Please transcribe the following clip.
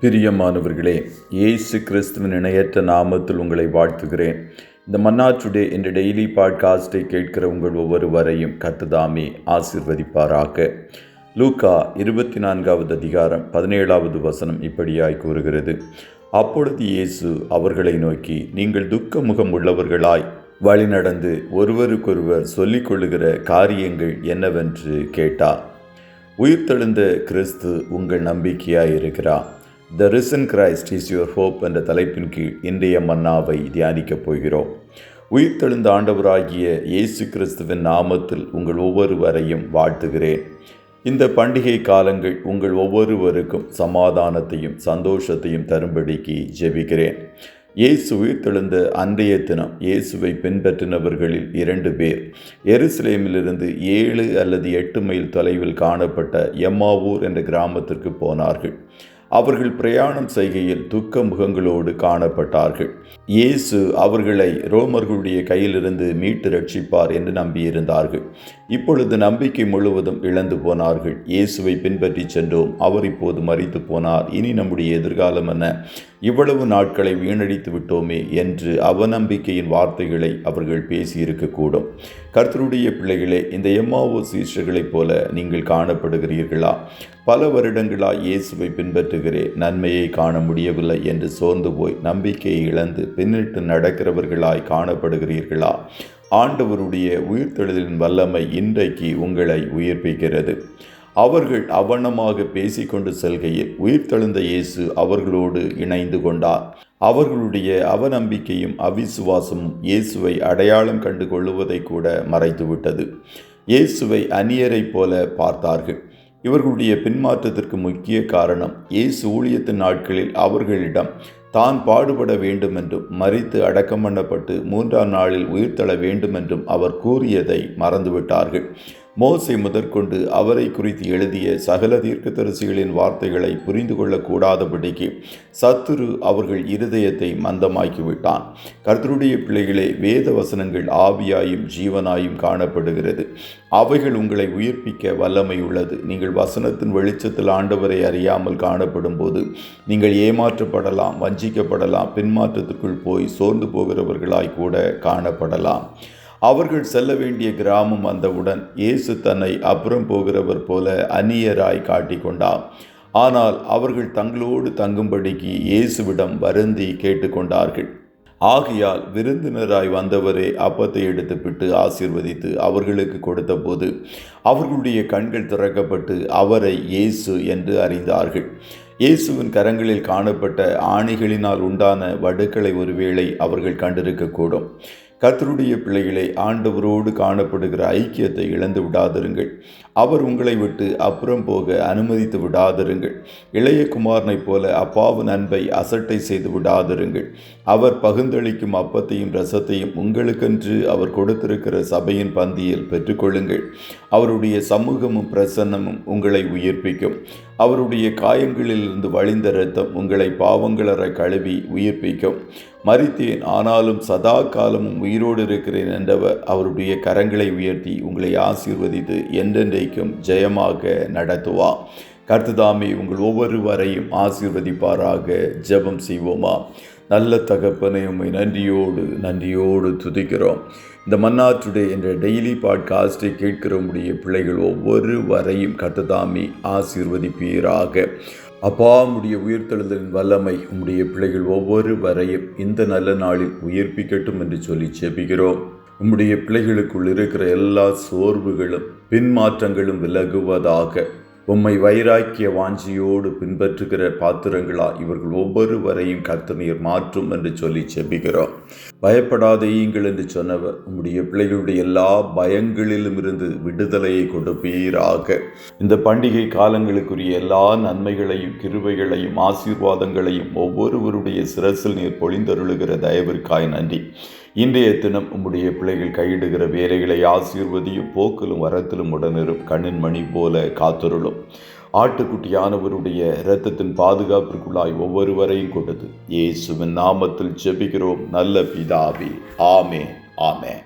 பிரியமானவர்களே, இயேசு கிறிஸ்துவின் இணையற்ற நாமத்தில் உங்களை வாழ்த்துகிறேன். இந்த மன்னா டுடே என்ற டெய்லி பாட்காஸ்டை கேட்கிற உங்கள் ஒவ்வொருவரையும் கர்த்தர் ஆசீர்வதிப்பாராக. லூக்கா 24வது அதிகாரம் 17வது வசனம் இப்படியாய் கூறுகிறது. அப்பொழுது இயேசு அவர்களை நோக்கி, நீங்கள் துக்க முகம் உள்ளவர்களாய் வழிநடந்து ஒருவருக்கொருவர் சொல்லிக் கொள்ளுகிற காரியங்கள் என்னவென்று கேட்டார். உயிர்த்தெழுந்த கிறிஸ்து உங்கள் நம்பிக்கையாய் இருக்கிறார். த ரிசன் கிரைஸ்ட் இஸ் யுவர் ஹோப் என்ற தலைப்பின் கீழ் இன்றைய மன்னாவை தியானிக்கப் போகிறோம். உயிர்த்தெழுந்த ஆண்டவராகிய இயேசு கிறிஸ்துவின் நாமத்தில் உங்கள் ஒவ்வொருவரையும் வாழ்த்துகிறேன். இந்த பண்டிகை காலங்கள் உங்கள் ஒவ்வொருவருக்கும் சமாதானத்தையும் சந்தோஷத்தையும் தரும்படிக்கு ஜெபிக்கிறேன். இயேசு உயிர்த்தெழுந்த அன்றைய தினம் இயேசுவை பின்பற்றினவர்களில் 2 பேர் எருசலேமிலிருந்து 7 அல்லது 8 மைல் தொலைவில் காணப்பட்ட எம்மாவூர் என்ற கிராமத்திற்கு போனார்கள். அவர்கள் பிரயாணம் செய்கையில் துக்க முகங்களோடு காணப்பட்டார்கள். இயேசு அவர்களை ரோமர்களுடைய கையிலிருந்து மீட்டு ரட்சிப்பார் என்று நம்பியிருந்தார்கள். இப்பொழுது நம்பிக்கை முழுவதும் இழந்து போனார்கள். இயேசுவை பின்பற்றி சென்றோம், அவர் இப்போது மரித்து போனார், இனி நம்முடைய எதிர்காலம் என்ன, இவ்வளவு நாட்களை வீணடித்து விட்டோமே என்று அவநம்பிக்கையின் வார்த்தைகளை அவர்கள் பேசியிருக்கக்கூடும். கர்த்தருடைய பிள்ளைகளே, இந்த எம்மாவூர் சீஷர்களைப் போல நீங்கள் காணப்படுகிறீர்களா? பல வருடங்களாய் இயேசுவை பின்பற்றுகிறேன், நன்மையை காண முடியவில்லை என்று சோர்ந்து போய் நம்பிக்கையை இழந்து பின்னிட்டு நடக்கிறவர்களாய் காணப்படுகிறீர்களா? ஆண்டவருடைய உயிர்த்தெழுதலின் வல்லமை இன்றைக்கு உங்களை உயிர்ப்பிக்கிறது. அவர்கள் அவனமாக பேசிக்கொண்டு செல்கையில் உயிர்த்தெழுந்த இயேசு அவர்களோடு இணைந்து கொண்டார். அவர்களுடைய அவநம்பிக்கையும் அவிசுவாசமும் இயேசுவை அடையாளம் கண்டு கொள்ளுவதை கூட மறைத்துவிட்டது. இயேசுவை அந்நியரைப் போல பார்த்தார்கள். இவர்களுடைய பின்மாற்றத்திற்கு முக்கிய காரணம், இயேசு ஊழியத்தின் நாட்களில் அவர்களிடம் தான் பாடுபட வேண்டுமென்றும் மரித்து அடக்கம் பண்ணப்பட்டு 3ஆம் நாளில் உயிர்த்தெழ வேண்டுமென்றும் அவர் கூறியதை மறந்துவிட்டார்கள். மோசே முதற்கொண்டு அவரை குறித்து எழுதிய சகல தீர்க்கதரிசிகளின் வார்த்தைகளை புரிந்து கொள்ளக்கூடாதபடிக்கு சத்துரு அவர்கள் இருதயத்தை மந்தமாக்கிவிட்டான். கர்த்தருடைய பிள்ளைகளே, வேத வசனங்கள் ஆவியாயும் ஜீவனாயும் காணப்படுகிறது. அவைகள் உங்களை உயிர்ப்பிக்க வல்லமை உள்ளது. நீங்கள் வசனத்தின் வெளிச்சத்தில் ஆண்டவரை அறியாமல் காணப்படும் போது நீங்கள் ஏமாற்றப்படலாம், வஞ்சிக்கப்படலாம், பின்மாற்றத்துக்குள் போய் சோர்ந்து போகிறவர்களாய் கூட காணப்படலாம். அவர்கள் செல்ல வேண்டிய கிராமம் வந்தவுடன் இயேசு தன்னை அப்புறம் போகிறவர் போல அந்நியராய் காட்டிக்கொண்டார். ஆனால் அவர்கள் தங்களோடு தங்கும்படிக்கு இயேசுவிடம் வருந்தி கேட்டுக்கொண்டார்கள். ஆகையால் விருந்தினராய் வந்தவரே அப்பத்தை எடுத்து பிட்டு ஆசீர்வதித்து அவர்களுக்கு கொடுத்தபோது அவர்களுடைய கண்கள் திறக்கப்பட்டு அவரை இயேசு என்று அறிந்தார்கள். இயேசுவின் கரங்களில் காணப்பட்ட ஆணிகளினால் உண்டான வடுக்களை ஒருவேளை அவர்கள் கண்டிருக்கக்கூடும். கர்த்தருடைய பிள்ளைகளை, ஆண்டவரோடு காணப்படுகிற ஐக்கியத்தை இழந்து விடாதிருங்கள். அவர் உங்களை விட்டு அப்புறம் போக அனுமதித்து விடாதிருங்கள். இளைய குமாரனைப் போல அப்பாவின் அன்பை அசட்டை செய்து விடாதிருங்கள். அவர் பகிர்ந்தளிக்கும் அப்பத்தையும் ரசத்தையும் உங்களுக்கென்று அவர் கொடுத்திருக்கிற சபையின் பந்தியில் பெற்றுக்கொள்ளுங்கள். அவருடைய சமூகமும் பிரசன்னமும் உங்களை உயிர்ப்பிக்கும். அவருடைய காயங்களிலிருந்து வழிந்த இரத்தம் உங்களை பாவங்களற கழுவி உயிர்ப்பிக்கும். மரித்தேன், ஆனாலும் சதா காலமும் உயிரோடு இருக்கிறேன் என்றவர் அவருடைய கரங்களை உயர்த்தி உங்களை ஆசீர்வதித்து என்றென்றைக்கும் ஜெயமாக நடத்துவார். கர்த்தர் உங்கள் ஒவ்வொருவரையும் ஆசீர்வதிப்பாராக. ஜெபம் செய்வோமா? நல்ல தகப்பனே, உம்மை நன்றியோடு துதிக்கிறோம். இந்த மன்னா டுடே என்ற டெய்லி பாட்காஸ்டை கேட்கிற உம்முடைய பிள்ளைகள் ஒவ்வொருவரையும் கர்த்தர் ஆசீர்வதிப்பீராக. அப்பா, உம்முடைய உயிர்த்தெழுதலின் வல்லமை உம்முடைய பிள்ளைகள் ஒவ்வொருவரையும் இந்த நல்ல நாளில் உயிர்ப்பிக்கட்டும் என்று சொல்லி ஜெபிக்கிறோம். உம்முடைய பிள்ளைகளுக்குள் இருக்கிற எல்லா சோர்வுகளும் பின்மாற்றங்களும் விலகுவதாக. உம்மை வைராக்கிய வாஞ்சியோடு பின்பற்றுகிற பாத்திரங்களா இவர்கள் ஒவ்வொருவரையும் கர்த்தர் மாற்றும் என்று சொல்லி ஜெபிக்கிறோம். பயப்படாதேயுங்கள் என்று சொன்னவர் உம்முடைய பிள்ளைகளுடைய எல்லா பயங்களிலும் இருந்து விடுதலையை கொடுப்பீராக. இந்த பண்டிகை காலங்களுக்குரிய எல்லா நன்மைகளையும் கிருபைகளையும் ஆசீர்வாதங்களையும் ஒவ்வொருவருடைய சிரசில் நீர் பொழிந்தருளுகிற தயவிற்காய் நன்றி. இன்றைய தினம் உம்முடைய பிள்ளைகள் கையிடுகிற வேலைகளை ஆசீர்வதியும், போக்கிலும் வரத்திலும் உடனிரும், கண்ணின் மணி போல காத்துருளும். ஆட்டுக்குட்டியானவருடைய இரத்தத்தின் பாதுகாப்பிற்குள்ளாய் ஒவ்வொருவரையும் கொடுத்து இயேசுவின் நாமத்தில் ஜெபிக்கிறோம் நல்ல பிதாவே. ஆமென்.